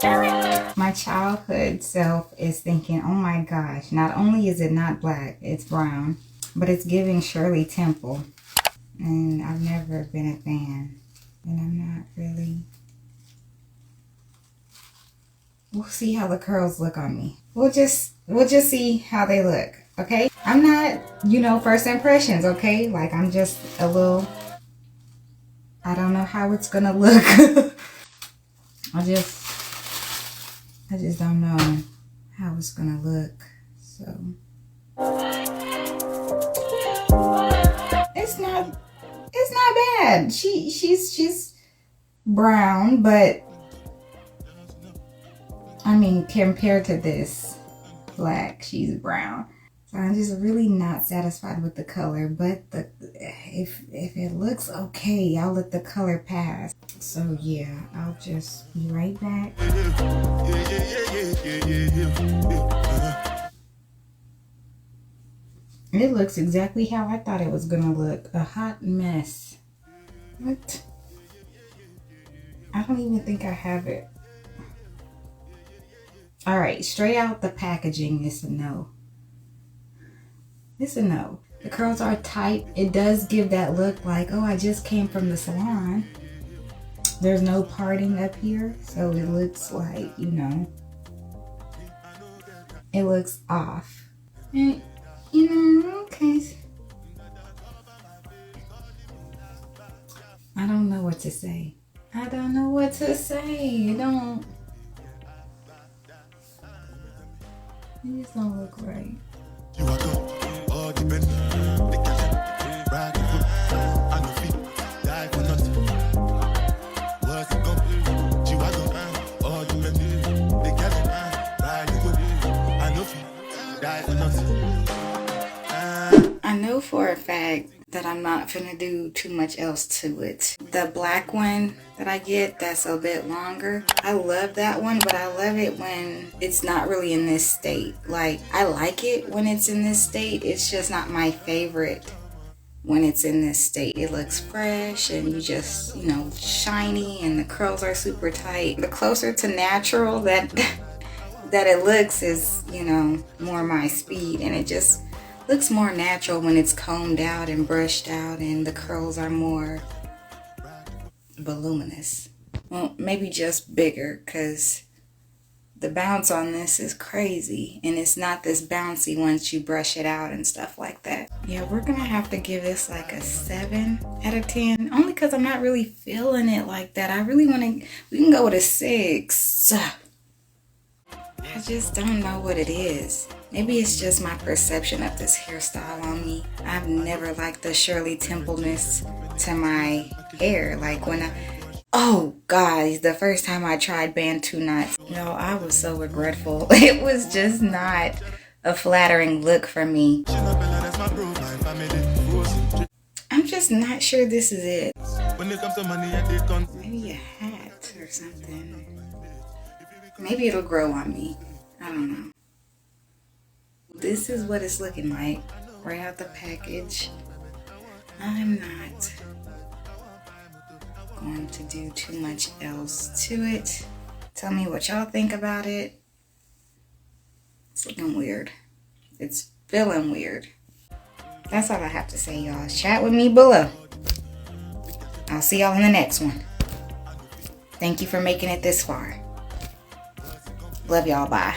My childhood self is thinking, oh my gosh, not only is it not black, it's brown, but it's giving Shirley Temple. And I've never been a fan. And I'm not really. We'll see how the curls look on me. We'll just see how they look, okay? I'm not, first impressions, okay? Like, I'm just a little, I don't know how it's gonna look. I just don't know how it's gonna look. So it's not bad. She's brown, but I mean, compared to this black, she's brown. So I'm just really not satisfied with the color, but if it looks okay, I'll let the color pass. So yeah, I'll just be right back. It looks exactly how I thought it was gonna look. A hot mess. What? I don't even think I have it. All right, straight out the packaging, it's a no. It's a no. The curls are tight. It does give that look like, oh, I just came from the salon. There's no parting up here, so it looks like, it looks off. And, okay. I don't know what to say. I don't know what to say. It just don't look right. I know for a fact that I'm not finna do too much else to it. The black one that I get, that's a bit longer. I love that one, but I love it when it's not really in this state. Like, I like it when it's in this state. It's just not my favorite when it's in this state. It looks fresh and you just, shiny, and the curls are super tight. The closer to natural that it looks is, more my speed, and it just looks more natural when it's combed out and brushed out and the curls are more voluminous. Well, maybe just bigger, because the bounce on this is crazy, and it's not this bouncy once you brush it out and stuff like that. Yeah, we're gonna have to give this like a 7 out of 10, only because I'm not really feeling it like that. I really want to, we can go with a 6. I just don't know what it is. Maybe it's just my perception of this hairstyle on me. I've never liked the Shirley Temple-ness to my hair. Like when oh guys, the first time I tried Bantu knots, I was so regretful. It was just not a flattering look for me. I'm just not sure this is it. Maybe a hat or something. Maybe it'll grow on me. I don't know. This is what it's looking like right out the package. I'm not going to do too much else to it. Tell me what y'all think about it. It's looking weird. It's feeling weird. That's all I have to say, y'all. Chat with me below. I'll see y'all in the next one. Thank you for making it this far. Love y'all. Bye.